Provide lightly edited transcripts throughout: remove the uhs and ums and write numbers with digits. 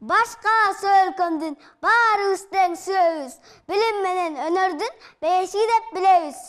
Başka өлкөмдүн баарыбыз тең сүйөбүз. Билим менен өнөрдүн бешиги деп билебиз.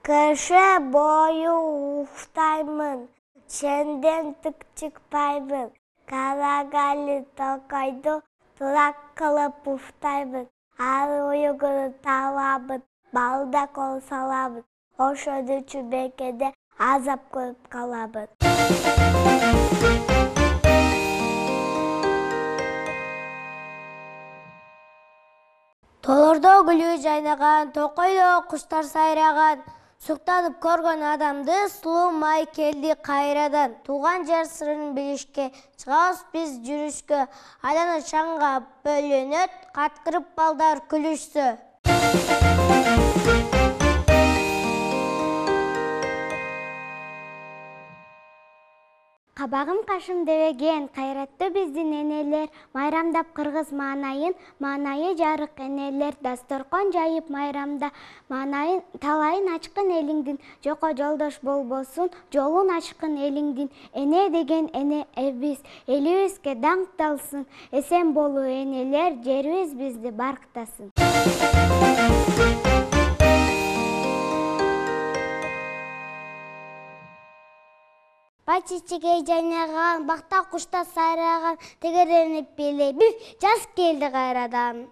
Кеше бою уктаймын, ченден тик чыкпаймын. Карагали токойду турак кылып уктаймын. Ар уюгуну табамын, балда кол саламын. Ошону чүбекеде азап көрүп каламын. Толордо гүлү жайнаган, токойдо куштар сайраган. Суктанып көргөн адамды сулуу май келди кайрадан. Тууган жер сырын билишке, чыгабыз биз жүрүшкө. Айлана шаңга бөлүнөт, каткырып балдар күлүшсө. Кабагым кашым дебеген, кайраттуу биздин энелер, майрамдап кыргыз маанайын, маанайы жарык энелер, дасторкон жайып майрамда, маанайын талайын ачкын элиңдин, жокко жолдош болбосун, жолун ачкын элиңдин, эне деген эне эбиз, элибизге даңкталсын, эсен болуу энелер, жерибиз бизди барктасын. Чечегей жайнаган, бакта куштар сайраган, тегеренип билебиз, жаз келди кайрадан.